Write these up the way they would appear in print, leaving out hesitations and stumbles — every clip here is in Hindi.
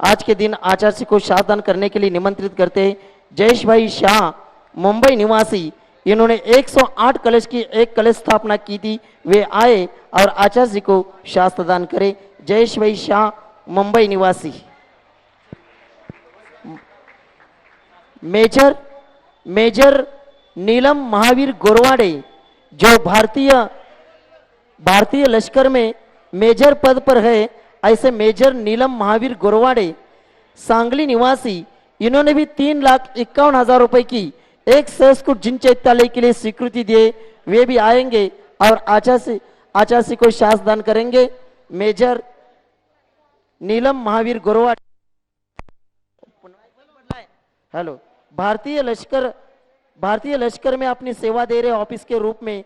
आज के दिन आचार्य को शाहदान करने के लिए निमंत्रित करते हैं। जयेश भाई शाह, मुंबई निवासी, इन्होंने 108 कलश की एक कलश स्थापना की थी। वे आए और आचार्य जी को शास्त्रदान करें। जयेश भाई शाह, मुंबई निवासी। मेजर मेजर नीलम महावीर गोरवाडे, जो भारतीय लश्कर में मेजर पद पर है, ऐसे मेजर नीलम महावीर गोरवाडे, सांगली निवासी, इन्होंने भी 3,51,000 रुपए की एक संस्कृत जिन चैत्यालय के लिए स्वीकृति दिए। वे भी आएंगे और आचार्य को शास्त्रदान करेंगे। मेजर नीलम महावीर गोरवाडे, हेलो, भारतीय लश्कर में अपनी सेवा दे रहे ऑफिस के रूप में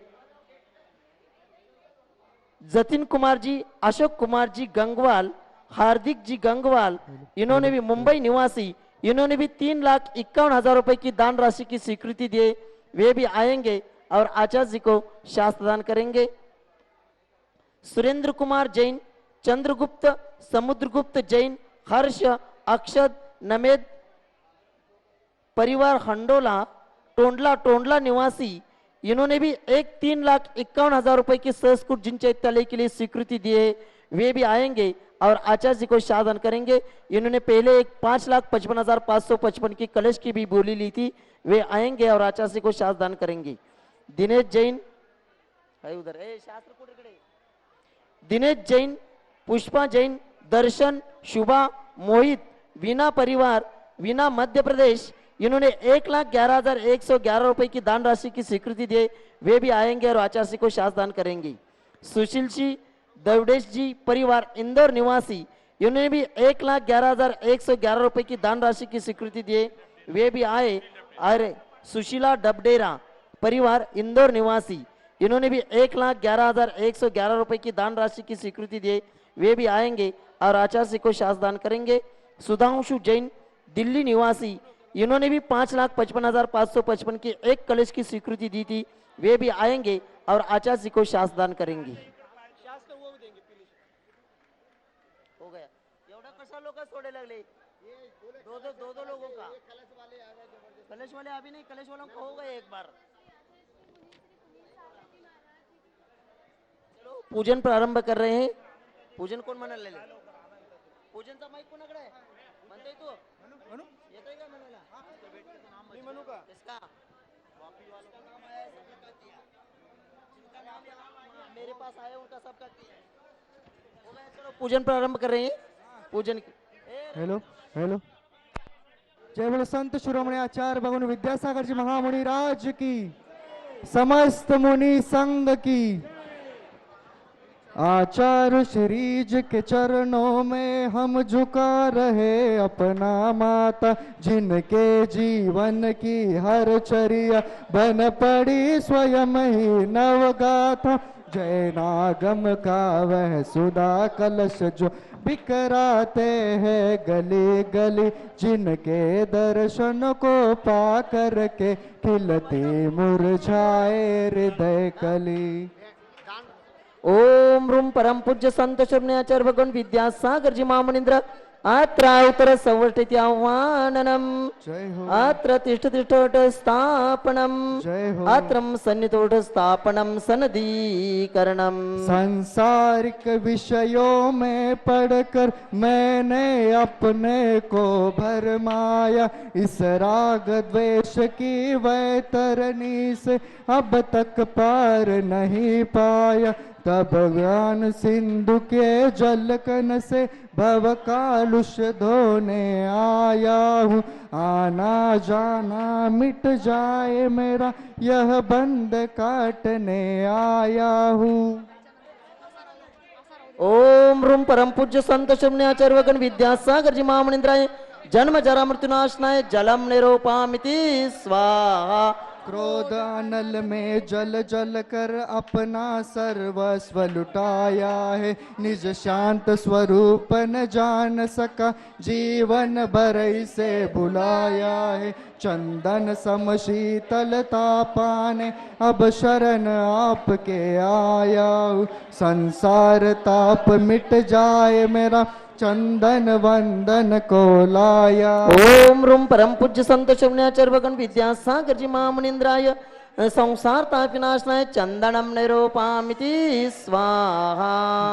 जतिन कुमार जी, अशोक कुमार जी गंगवाल, हार्दिक जी गंगवाल, इन्होंने भी मुंबई निवासी, इन्होंने भी 3,51,000 रुपए की दान राशि की स्वीकृति दिए। वे भी आएंगे और आचार्य जी को शास्त्रदान करेंगे। सुरेंद्र कुमार जैन, चंद्रगुप्त, समुद्रगुप्त जैन, हर्ष, अक्षत, नमेद परिवार हंडोला, टोंडला निवासी, इन्होंने भी एक 3,51,000 रुपए की संस्कृत जिन चैत्यालय के लिए स्वीकृति दी है। वे भी आएंगे और आचार्य जी को शाहदान करेंगे। इन्होंने पहले एक 5,55,555 की कलश की भी बोली ली थी। वे आएंगे और आचार्य जी को शाहदान करेंगे। दिनेश जैन है उधर, शास्त्र कुठे, दिनेश जैन, पुष्पा जैन, दर्शन, शुभा, मोहित, वीना परिवार, वीना मध्य प्रदेश, इन्होंने 1,11,111 रुपए की दान राशि की स्वीकृति दी। वे भी आएंगे और आचार्य को शास्त्रदान करेंगे। सुशील जी, देवडेश जी परिवार, इंदौर निवासी, इन्होंने भी 1,11,111 रुपए की दान राशि की स्वीकृति दी। वे भी आए। अरे सुशीला डबडेरा परिवार, इंदौर निवासी, इन्होंने भी 1,11,111 रुपए की दान राशि की स्वीकृति दी। वे भी आएंगे और आचार्य को शास्त्रदान करेंगे। सुधांशु जैन, दिल्ली निवासी, इन्होंने भी 5,55,555 की एक कलश की स्वीकृति दी थी। वे भी आएंगे और आचार्य जी को शास्त्रदान करेंगे। हो गया एवढा कशा लोक सोडे लगले, दो लोगों का कलश वाले अभी नहीं, कलश वालों को हो गए एक बार। चलो पूजन प्रारंभ कर रहे हैं। पूजन कोण म्हणाले, पूजनचा माईक कोणाकडे आहे म्हणतोय तू, येतोय का म्हणाला, मी म्हणू का इसका कॉपी वालों का नाम है, जिनका नाम मेरे पास आया उनका सबका किया हो गया। चलो पूजन प्रारंभ कर रहे हैं। पूजन हेलो हेलो, जय बोलो संत शिरोमणी आचार्य भगवान विद्यासागर जी महामुनि राज की, समस्त मुनि संघ की। आचार्य श्री जी के चरणों में हम झुका रहे अपना माता, जिनके जीवन की हर चर्या बन पड़ी स्वयं ही नवगाथा। जय नागम का वह सुधा कलश जो बिखराते हैं गली गली, जिनके दर्शन को पा कर के खिलती मुरझाए हृदय कली। ओम रूम परम पूज्य संत शिरोमणी आचार्य भगवान विद्यासागर जी महामुनींद्र अत्र उत्तर संवर्तित आह्वाननम, अत्र तिष्ठ तिष्ठोट स्थापनम, अत्रम सन्निधोट स्थापनम सनदीकरणम। सांसारिक विषयों में पढ़कर मैंने अपने को भरमाया, इस राग द्वेष की वैतरणी से अब तक पार नहीं पाया। तब ज्ञान सिंधु के जलकन से भव कालुष धोने आया हूँ, आना जाना मिट जाए मेरा यह बंद काटने आया हूँ। ओम रूम परम पूज्य संत शिरोमणी आचार्य भगवान विद्यासागर जी महामुनींद्राय जन्म जरा मृत्युनाशनाय जलम निरूपामिति स्वाहा। क्रोध अनल में जल जल कर अपना सर्वस्व लुटाया है, निज शांत स्वरूप न जान सका जीवन भर से बुलाया है। चंदन सम शीतलता पाने अब शरण आपके आया हूँ, संसार ताप मिट जाए मेरा चंदन वंदन को लाया। ओम रूम परम पूज्य संत शरण्याचार्य भगवान विद्यासागर जी महामुनींद्राय संसार ताप विनाशनाय चंदनम निरूपामिति स्वाहा।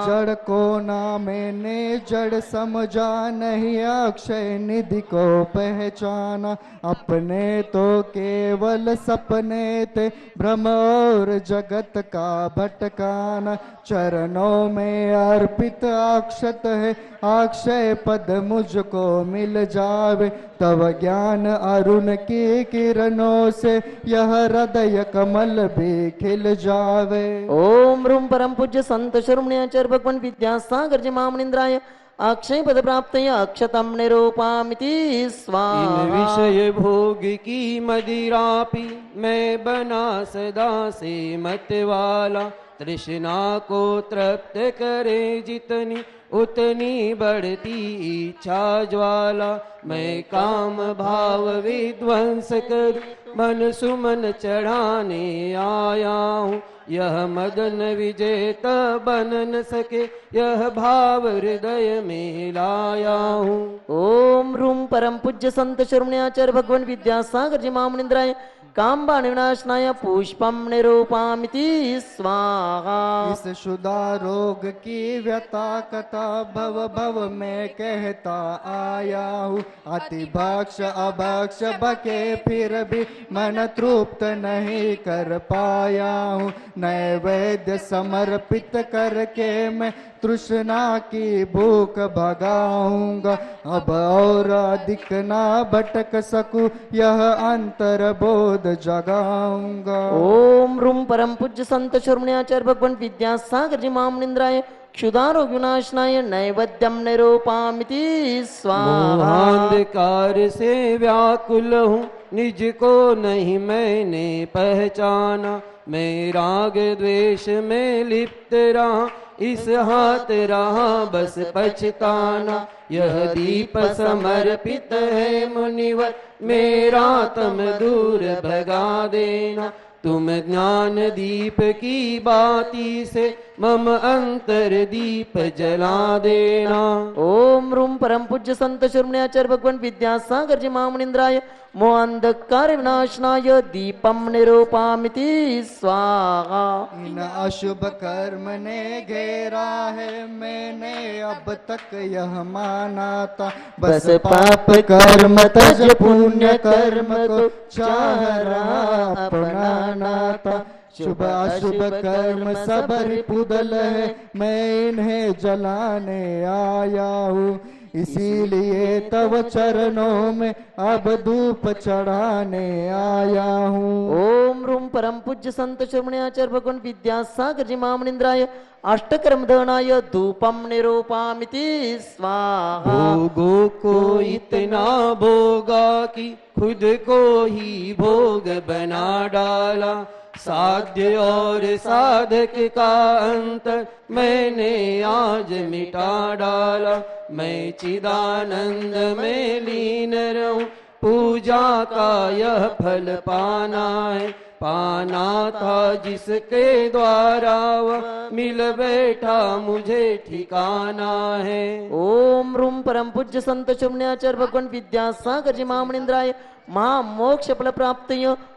जड़ को ना मैंने जड़ समझा, नहीं अक्षय निधि को पहचाना। अपने तो केवल सपने थे, भ्रम और जगत का भटकाना। चरणों में अर्पित अक्षत है, अक्षय पद मुझको मिल जावे। तव ज्ञान अरुण की किरणों से यह हृदय कमल भी खिल जावे। ओम रूम परम पूज्य संत शरण्याचार्य भगवान विद्यासागर जी महामुनींद्राय अक्षय पद प्राप्त अक्षतम निरूपामिति स्वाहा। इन विषय भोग की मदिरा पी मैं बना सदा से मत वाला। तृष्णा को तृप्त करे जितनी उतनी बढ़ती इच्छा ज्वाला। मैं काम भाव विध्वंस कर मन सुमन चढ़ाने आया हूँ। यह मदन विजेता बन न सके, यह भाव हृदय में लाया हूँ। ओम रूम परम पूज्य संत शरण्याचार्य भगवान विद्यासागर जी महामुनींद्राय काम्बाण विनाशनाय पुष्पम निरूपामिति स्वाहा। इस शुदा रोग की व्यथा कथा भव भव में कहता आया हूँ। अति भक्ष अभक्ष बके फिर भी मन तृप्त नहीं कर पाया हूँ। नैवेद्य समर्पित करके मैं तृष्णा की भूख भगाऊंगा। अब और अधिक ना भटक सकूं, यह अंतर बोध जगाऊंगा। ओम रूम परम पूज्य संत शरण्याचार्य भगवान विद्यासागर जी महामुनींद्राय क्षुधारोग विनाशनाय नैवेद्यम निरूपामिति स्वाहा। मोहांधकार से व्याकुल हूँ, निज को नहीं मैंने पहचाना। मैं राग द्वेष में लिप्त रहा, इस हाथ रहा बस पछताना। यह दीप समर्पित है मुनिवर, मेरा तम दूर भगा देना। तुम ज्ञान दीप की बाती से मम अंतर दीप जला देना। ओम रूम परम पूज्य संत शरण्याचार्य भगवान विद्यासागर जी महामुनींद्राय मोहांधकार विनाशनाय दीपम निरूपामिति स्वाहा। इन अशुभ कर्म ने घेरा है, मैंने अब तक यह माना था। बस पाप कर्म तज पुण्य कर्म को चाह रहा अपनाना था। शुभ अशुभ कर्म सब रिपुदल है, मैं इन्हें जलाने आया हूँ। इसीलिए तव चरणों में अब धूप चढ़ाने आया हूँ। ओम रूम परम पूज्य संत शरण्याचार्य भगवान विद्यासागर जी महामुनींद्राय अष्टकर्म दहनाय धूपम निरूपामिति स्वाहा। भोगों को इतना भोगा कि खुद को ही भोग बना डाला। साध्य और साधक का अंतर मैंने आज मिटा डाला। मैं चिदानंद में लीन रहूं, पूजा का यह फल पाना है। पाना था जिसके द्वारा वह मिल बैठा मुझे ठिकाना है। ओम रूम परम पूज्य संत शरण्याचार्य भगवान विद्यासागर जी महामुनींद्राय महामोक्ष फल प्राप्त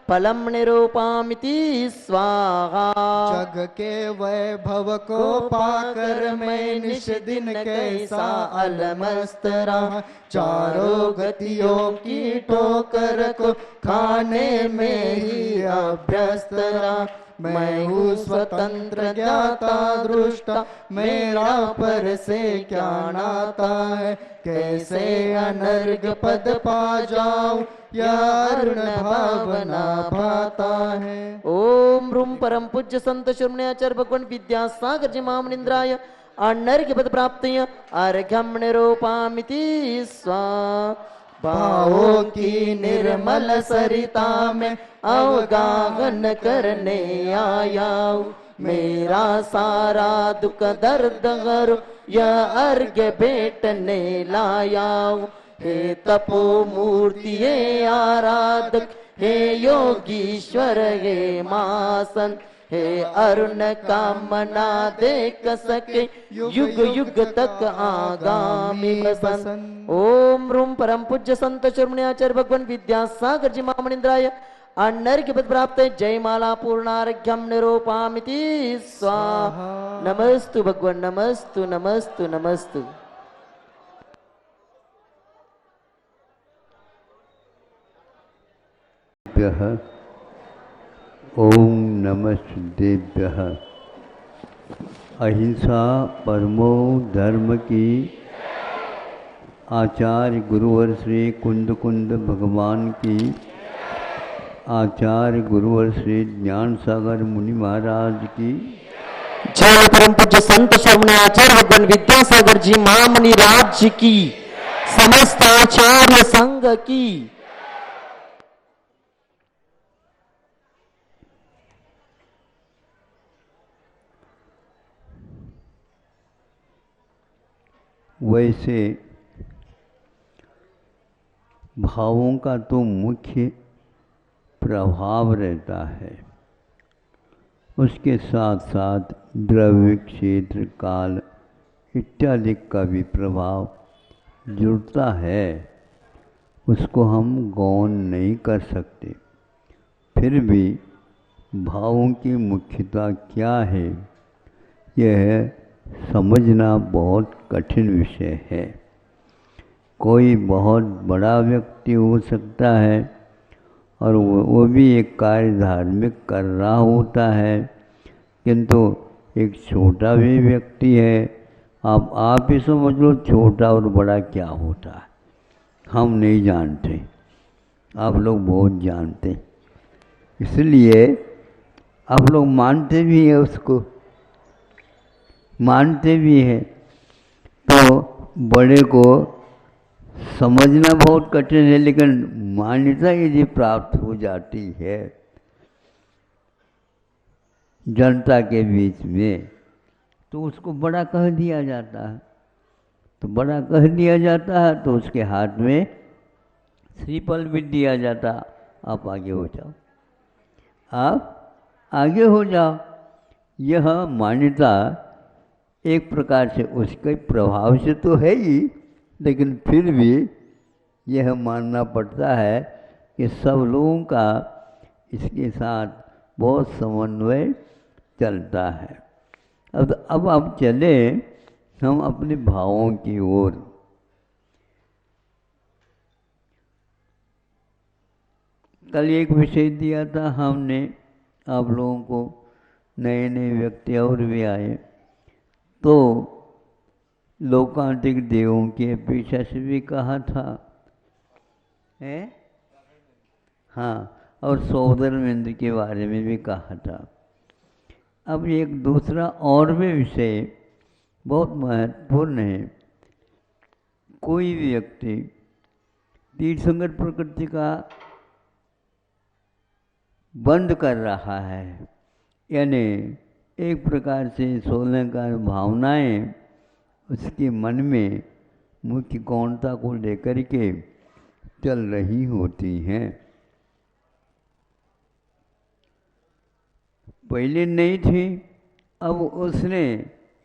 फलम निरूपामिति स्वाहा। जग के वैभव को पाकर मैं निश दिन कैसा अलमस्त रहा। चारों गतियों की ठोकर को खाने में ही अभ्यस्त रहा। मैं हूँ स्वतंत्र ज्ञाता दृष्टा, मेरा पर से क्या नाता है। कैसे अनर्घ पद पा जाऊं, यह अरुण भावना भाता है। ओम रूम परम पूज्य संत शरण्याचार्य भगवान विद्यासागर जी महामुनींद्राय अनर्घ्य पद प्राप्त अर्घ्यम निरूपामिति स्वाहा। भावों की निर्मल सरिता में अवगाहन करने आया हूँ। मेरा सारा दुख दर्द हरो यह अर्घ्य भेटने लाया हूँ। हे तपो मूर्ति हे आराधक, हे योगीश्वर हे मासन, हे अरुण कामना देख सके युग युग तक आगामी बसंत। ओम रूम परम पूज्य संत शिरोमणि आचार्य भगवान विद्यासागर जी महामनिंद्राय अनर्घ्य पद प्राप्त जय माला पूर्णार्घ्यम निरूपामिति स्वाहा। नमस्तु भगवान नमस्तु नमस्तु नमस्तु। ओम नमः सिद्धेभ्यः। अहिंसा परमो धर्म की आचार्य गुरुवर श्री कुंद कुंद भगवान की, आचार्य गुरुवर श्री ज्ञान सागर मुनि महाराज की, जय परम पूज्य संत शिरोमणि आचार्य भगवान विद्यासागर जी महामुनि राज जी की, समस्त आचार्य संघ की। वैसे भावों का तो मुख्य प्रभाव रहता है, उसके साथ साथ द्रव्य क्षेत्र काल इत्यादि का भी प्रभाव जुड़ता है, उसको हम गौण नहीं कर सकते। फिर भी भावों की मुख्यता क्या है यह समझना बहुत कठिन विषय है। कोई बहुत बड़ा व्यक्ति हो सकता है और वो भी एक कार्य धार्मिक कर रहा होता है, किंतु एक छोटा भी व्यक्ति है, आप ही समझ लो छोटा और बड़ा क्या होता है, हम नहीं जानते, आप लोग बहुत जानते, इसलिए आप लोग मानते भी हैं, उसको मानते भी हैं। तो बड़े को समझना बहुत कठिन है, लेकिन मान्यता यदि प्राप्त हो जाती है जनता के बीच में तो उसको बड़ा कह दिया जाता है। तो बड़ा कह दिया जाता है तो उसके हाथ में श्रीफल भी दिया जाता, आप आगे हो जाओ, आप आगे हो जाओ। यह मान्यता एक प्रकार से उसके प्रभाव से तो है ही, लेकिन फिर भी यह मानना पड़ता है कि सब लोगों का इसके साथ बहुत समन्वय चलता है। अब चले हम अपने भावों की ओर। कल एक विषय दिया था हमने आप लोगों को, नए नए व्यक्ति और भी आए, तो लोकांतिक देवों की अपेक्षा से भी कहा था है, हाँ, और सौधर्मेंद्र के बारे में भी कहा था। अब एक दूसरा और भी विषय बहुत महत्वपूर्ण है। कोई व्यक्ति तीर्थंकर प्रकृति का बंद कर रहा है, यानी एक प्रकार से 16 का भावनाएं उसके मन में मुख्य गौणता को लेकर के चल रही होती हैं। पहले नहीं थी, अब उसने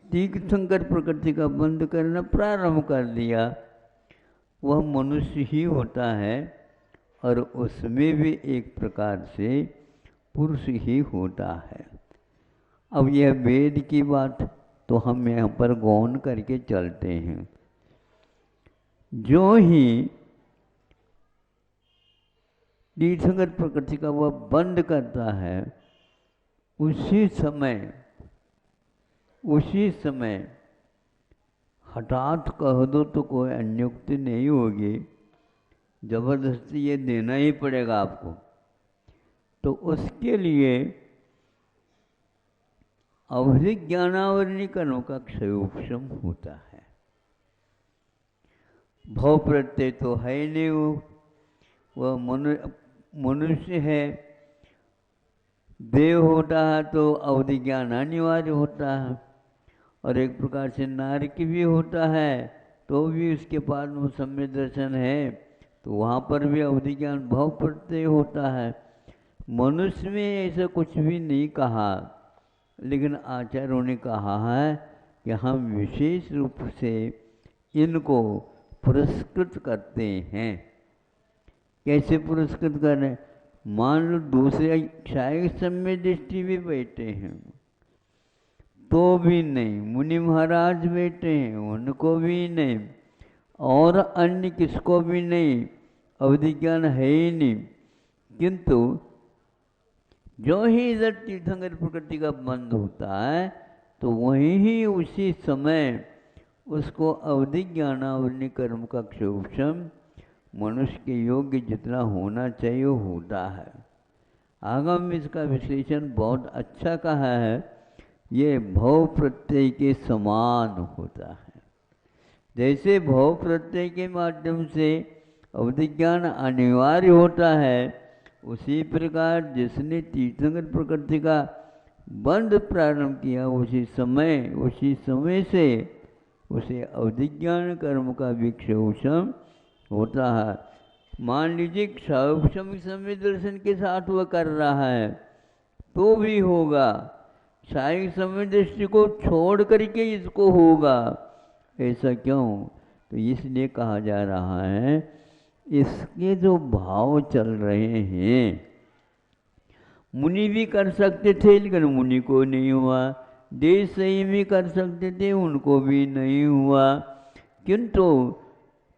तीर्थंकर प्रकृति का बंद करना प्रारंभ कर दिया। वह मनुष्य ही होता है और उसमें भी एक प्रकार से पुरुष ही होता है। अब यह वेद की बात तो हम यहाँ पर गौण करके चलते हैं। जो ही तीर्थंकर प्रकृति का वह बंद करता है, उसी समय हठात कह दो तो कोई अन्योक्ति नहीं होगी, जबरदस्ती ये देना ही पड़ेगा आपको। तो उसके लिए अवधिक ज्ञानावरणीकरणों का क्षयोपशम होता है। भव प्रत्यय तो है ही नहीं, वह मनुष्य है। देव होता है तो अवधि ज्ञान अनिवार्य होता है, और एक प्रकार से नारकी भी होता है तो भी उसके पास में सम्य दर्शन है, तो वहाँ पर भी अवधि ज्ञान भव प्रत्यय होता है। मनुष्य में ऐसा कुछ भी नहीं कहा लेकिन आचार्यों ने कहा है कि हम विशेष रूप से इनको पुरस्कृत करते हैं। कैसे पुरस्कृत करें? मान लो दूसरे क्षायक समय दृष्टि भी बैठे हैं तो भी नहीं, मुनि महाराज बैठे हैं उनको भी नहीं, और अन्य किसको भी नहीं, अवधि ज्ञान है ही नहीं। किंतु जो ही इधर तीर्थंकर प्रकृति का बंध होता है तो वहीं ही उसी समय उसको अवधि ज्ञानावली कर्म का क्षोभम मनुष्य के योग्य जितना होना चाहिए होता है। आगम में इसका विश्लेषण बहुत अच्छा कहा है। ये भव प्रत्यय के समान होता है। जैसे भव प्रत्यय के माध्यम से अवधि ज्ञान अनिवार्य होता है, उसी प्रकार जिसने तीर्थंकर प्रकृति का बंध प्रारंभ किया उसी समय से उसे अवधि ज्ञान कर्म का विक्षोभम होता है। मान लीजिए क्षौभम समय दर्शन के साथ वह कर रहा है तो भी होगा, शारीरिक समय दृष्टि को छोड़ करके इसको होगा। ऐसा क्यों? तो इसलिए कहा जा रहा है इसके जो भाव चल रहे हैं, मुनि भी कर सकते थे लेकिन मुनि को नहीं हुआ, देश सही भी कर सकते थे उनको भी नहीं हुआ। किंतु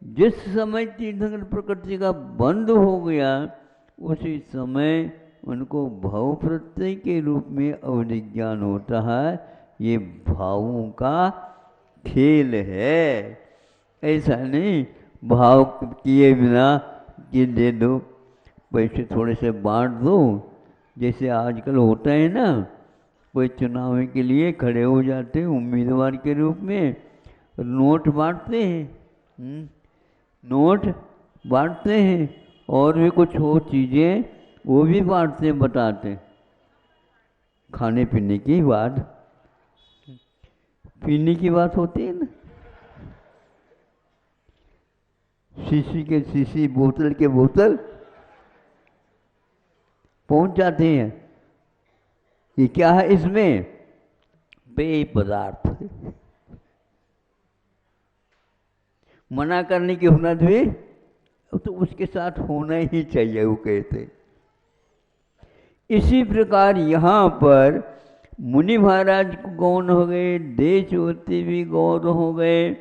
जिस समय तीर्थंकर प्रकृति का बंद हो गया उसी समय उनको भाव प्रत्यय के रूप में अवधि ज्ञान होता है। ये भावों का खेल है, ऐसा नहीं भाव किए बिना कि दे दो, पैसे थोड़े से बांट दो। जैसे आजकल होता है ना, कोई चुनाव के लिए खड़े हो जाते हैं उम्मीदवार के रूप में, नोट बांटते हैं, नोट बांटते हैं और भी कुछ और चीज़ें वो भी बांटते हैं, बताते खाने पीने की बात, पीने की बात होती है ना, शीशी के शीशी, बोतल के बोतल पहुंच जाते हैं। ये क्या है? इसमें पेय पदार्थ। मना करने की हुनर भी तो उसके साथ होना ही चाहिए, वो कहते। इसी प्रकार यहाँ पर मुनि महाराज को गौण हो गए, देशवती भी गौण हो गए,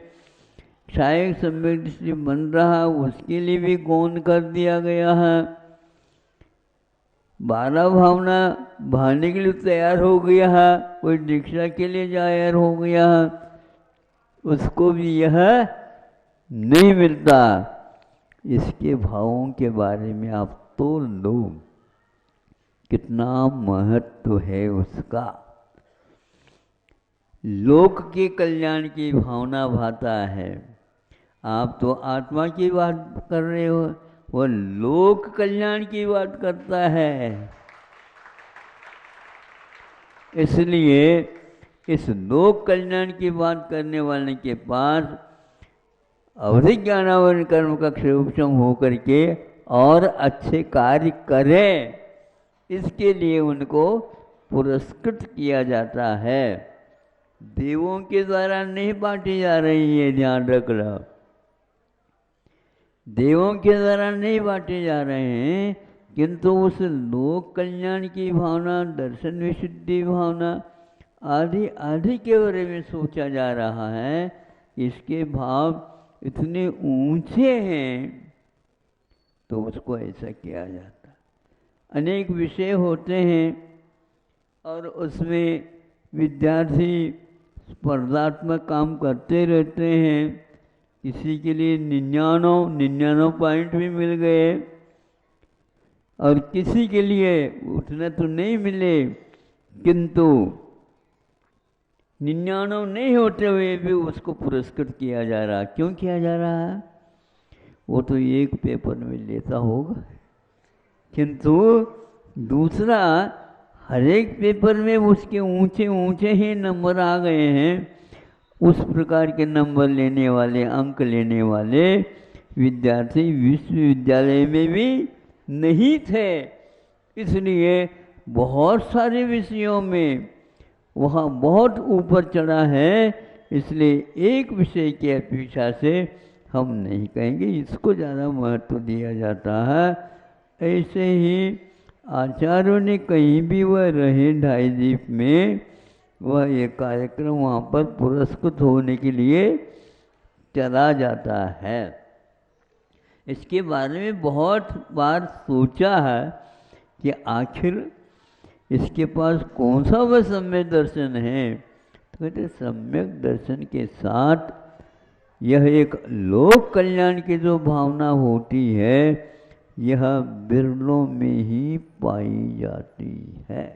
क्षायक सम्यक दृष्टि बन रहा उसके लिए भी गौण कर दिया गया है। 12 भावना भाने के लिए तैयार हो गया है, कोई दीक्षा के लिए तैयार हो गया है, उसको भी यह नहीं मिलता। इसके भावों के बारे में आप तोल लो कितना महत्व है उसका। लोक के कल्याण की भावना भाता है। आप तो आत्मा की बात कर रहे हो, वह लोक कल्याण की बात करता है। इसलिए इस लोक कल्याण की बात करने वाले के पास अवधि ज्ञानावरण कर्म का क्षोभम होकर के और अच्छे कार्य करें, इसके लिए उनको पुरस्कृत किया जाता है। देवों के द्वारा नहीं बांटी जा रही है, ध्यान रखना। देवों के द्वारा नहीं बांटे जा रहे हैं, किंतु उस लोक कल्याण की भावना, दर्शन विशुद्धि भावना आदि आदि के बारे में सोचा जा रहा है। इसके भाव इतने ऊंचे हैं तो उसको ऐसा किया जाता है। अनेक विषय होते हैं और उसमें विद्यार्थी स्पर्धात्मक काम करते रहते हैं। किसी के लिए 99 पॉइंट भी मिल गए और किसी के लिए उतने तो नहीं मिले, किंतु 99 नहीं होते हुए भी उसको पुरस्कृत किया जा रहा। क्यों किया जा रहा है? वो तो एक पेपर में लेता होगा, किंतु दूसरा हर एक पेपर में उसके ऊंचे ऊंचे ही नंबर आ गए हैं। उस प्रकार के नंबर लेने वाले, अंक लेने वाले विद्यार्थी विश्वविद्यालय में भी नहीं थे। इसलिए बहुत सारे विषयों में वहाँ बहुत ऊपर चढ़ा है, इसलिए एक विषय की अपेक्षा से हम नहीं कहेंगे इसको ज़्यादा महत्व दिया जाता है। ऐसे ही आचार्यों ने कहीं भी वह रहे ढाई द्वीप में, वह ये कार्यक्रम वहाँ पर पुरस्कृत होने के लिए चला जाता है। इसके बारे में बहुत बार सोचा है कि आखिर इसके पास कौन सा वह सम्यक दर्शन है। तो कहते सम्यक दर्शन के साथ यह एक लोक कल्याण की जो भावना होती है, यह बिरलों में ही पाई जाती है।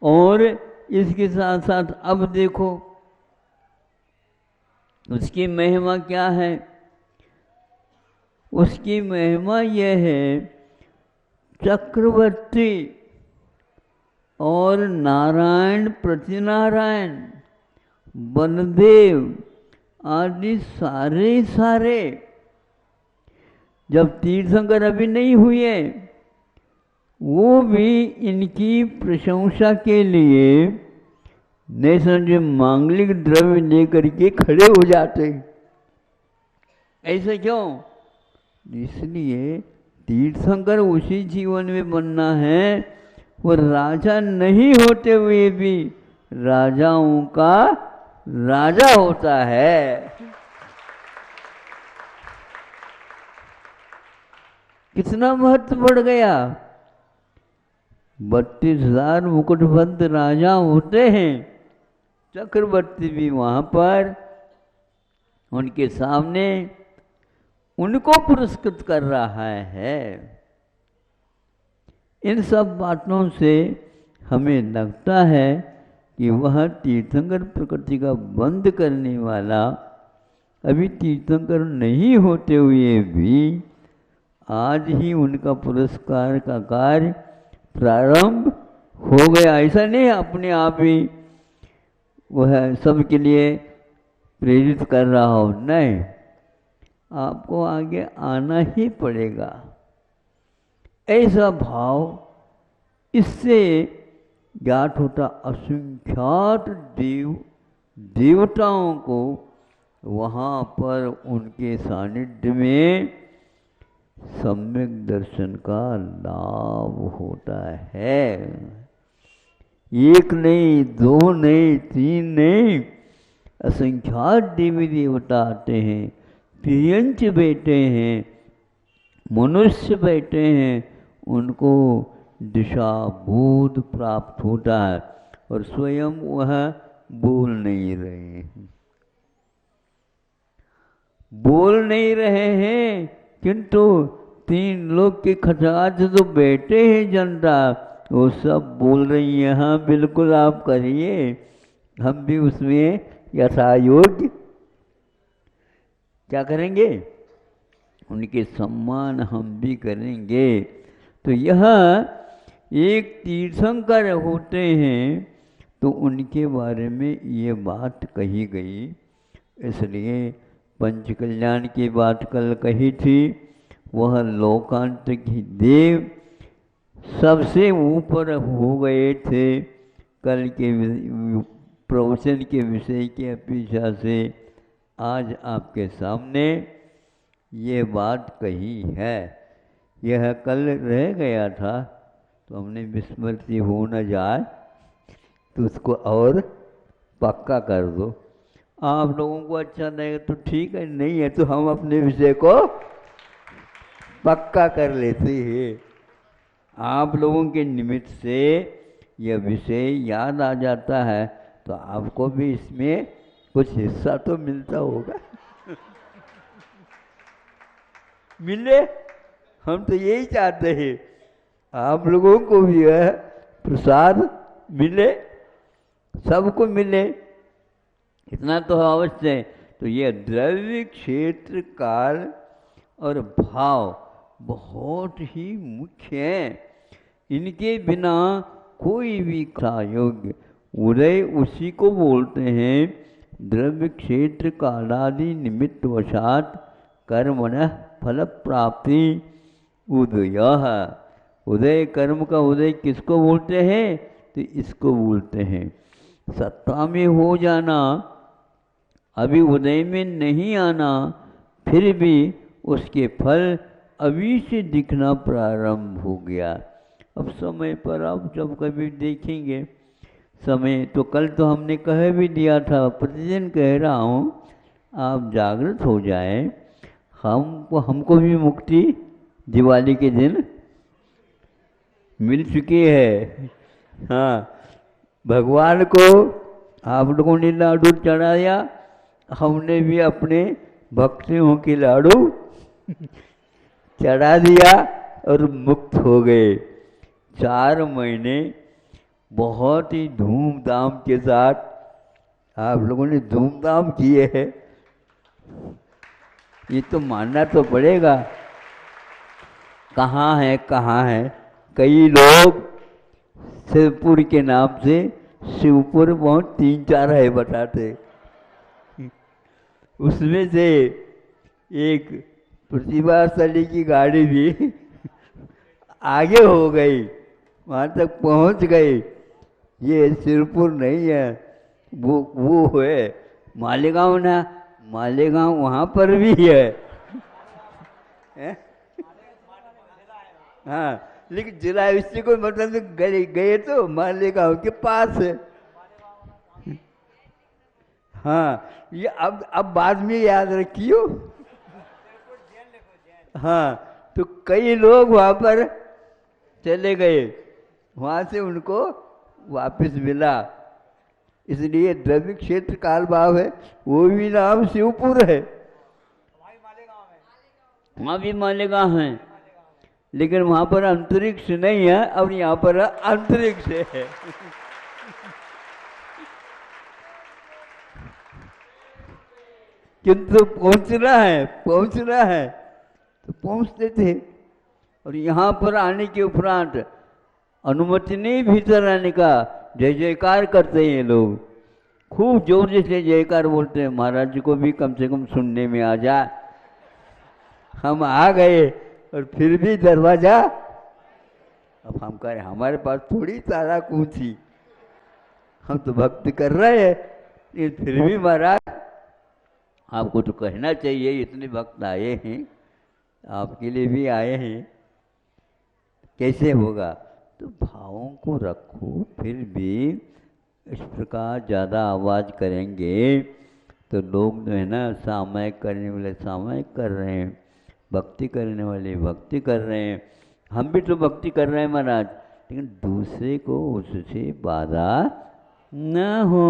और इसके साथ साथ अब देखो उसकी महिमा क्या है। उसकी महिमा यह है, चक्रवर्ती और नारायण प्रतिनारायण बलदेव आदि सारे जब तीर्थंकर अभी नहीं हुए, वो भी इनकी प्रशंसा के लिए नहीं समझे मांगलिक द्रव्य लेकर के खड़े हो जाते। ऐसे क्यों? इसलिए तीर्थंकर उसी जीवन में बनना है, वो राजा नहीं होते हुए भी राजाओं का राजा होता है। कितना महत्व बढ़ गया। 32,000 मुकुटबंद राजा होते हैं, चक्रवर्ती भी वहाँ पर उनके सामने उनको पुरस्कृत कर रहा है। इन सब बातों से हमें लगता है कि वह तीर्थंकर प्रकृति का बंद करने वाला अभी तीर्थंकर नहीं होते हुए भी आज ही उनका पुरस्कार का कार्य प्रारंभ हो गया। ऐसा नहीं अपने आप ही वह सबके लिए प्रेरित कर रहा हो, नहीं, आपको आगे आना ही पड़ेगा। ऐसा भाव इससे ज्ञात होता असंख्यात देवताओं को वहाँ पर उनके सानिध्य में सम्यक दर्शन का लाभ होता है। एक नहीं, दो नहीं, तीन नहीं, असंख्यात देवी देवता आते हैं, तिर्यंच बैठे हैं, मनुष्य बैठे हैं, उनको दिशा बोध प्राप्त होता है और स्वयं वह बोल नहीं रहे हैं। बोल नहीं रहे हैं, किंतु 3 लोग के खचाच जो बैठे हैं जनता, वो सब बोल रही है, हाँ बिल्कुल आप करिए, हम भी उसमें यथायोग्य क्या करेंगे, उनके सम्मान हम भी करेंगे। तो यह एक तीर्थंकर होते हैं तो उनके बारे में ये बात कही गई। इसलिए पंच कल्याण की बात कल कही थी, वह लोकांतिक ही देव सबसे ऊपर हो गए थे। कल के प्रवचन के विषय की अपेक्षा से आज आपके सामने ये बात कही है। यह कल रह गया था तो हमने विस्मृति हो न जाए तो उसको और पक्का कर दो। आप लोगों को अच्छा लगेगा तो ठीक है, नहीं है तो हम अपने विषय को पक्का कर लेते हैं। आप लोगों के निमित्त से यह विषय याद आ जाता है तो आपको भी इसमें कुछ हिस्सा तो मिलता होगा। मिले, हम तो यही चाहते हैं आप लोगों को भी यह प्रसाद मिले, सबको मिले, इतना तो अवश्य है। तो ये द्रव्य क्षेत्र काल और भाव बहुत ही मुख्य हैं। इनके बिना कोई भी योग्य उदय उसी को बोलते हैं। द्रव्य क्षेत्र कालादि निमित्त वशात कर्मण फल प्राप्ति उदय। उदय कर्म का उदय किसको बोलते हैं? तो इसको बोलते हैं सत्ता में हो जाना, अभी उदय में नहीं आना, फिर भी उसके फल अभी से दिखना प्रारंभ हो गया। अब समय पर आप जब कभी देखेंगे, समय तो कल तो हमने कह भी दिया था, प्रतिदिन कह रहा हूँ, आप जागृत हो जाए। हमको भी मुक्ति दिवाली के दिन मिल चुकी है। हाँ, भगवान को आप लोगों ने लाडू चढ़ाया, हमने भी अपने भक्तों के लाडू चढ़ा दिया और मुक्त हो गए। 4 महीने बहुत ही धूमधाम के साथ आप लोगों ने धूमधाम किए हैं, ये तो मानना तो पड़ेगा। कहाँ है कई लोग शिवपुर के नाम से, शिवपुर बहुत 3-4 है बताते, उसमें से एक प्रतिभाशाली की गाड़ी भी आगे हो गई, वहाँ तक पहुँच गई। ये शिवपुर नहीं है, वो है मालेगांव ना, मालेगांव वहाँ पर भी है, हाँ, लेकिन जिला इससे कोई मतलब गए तो मालेगांव के पास है। हाँ, ये अब बाद में याद रखियो। हाँ, तो कई लोग वहाँ पर चले गए, वहाँ से उनको वापस मिला, इसलिए द्रव्य क्षेत्र काल भाव है, वो भी नाम शिवपुर है, वहाँ भी मालेगांव है, लेकिन वहाँ पर अंतरिक्ष नहीं है, और यहाँ पर अंतरिक्ष है। किंतु पहुँचना है तो पहुँचते थे। और यहाँ पर आने के उपरांत अनुमति नहीं भीतर आने का, जय जयकार करते हैं लोग, खूब जोर से जयकार बोलते हैं, महाराज जी को भी कम से कम सुनने में आ जाए। हम आ गए और फिर भी दरवाजा, अब हम कह रहे हमारे पास थोड़ी तारा कूची, हम तो भक्ति कर रहे हैं, लेकिन फिर भी महाराज आपको तो कहना चाहिए, इतने भक्त आए हैं, आपके लिए भी आए हैं, कैसे होगा? तो भावों को रखो, फिर भी इस प्रकार ज़्यादा आवाज़ करेंगे तो लोग जो है ना, सामायिक करने वाले सामायिक कर रहे हैं, भक्ति करने वाले भक्ति कर रहे हैं, हम भी तो भक्ति कर रहे हैं महाराज, लेकिन दूसरे को उससे बाधा न हो,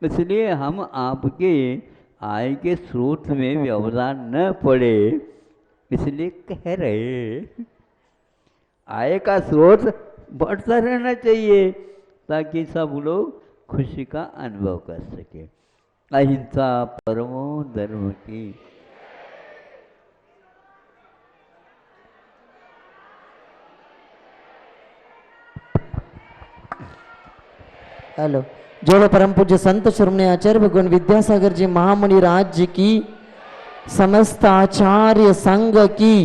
इसलिए हम आपके आय के स्रोत में व्यवधान न पड़े, इसलिए कह रहे आय का स्रोत बढ़ता रहना चाहिए, ताकि सब लोग खुशी का अनुभव कर सके। अहिंसा परमो धर्म की। हेलो, जोड़ो परम पूज्य संत शिरोमणि आचार्य भगवान विद्यासागर जी महामुनि राज जी की, समस्त आचार्य संघ की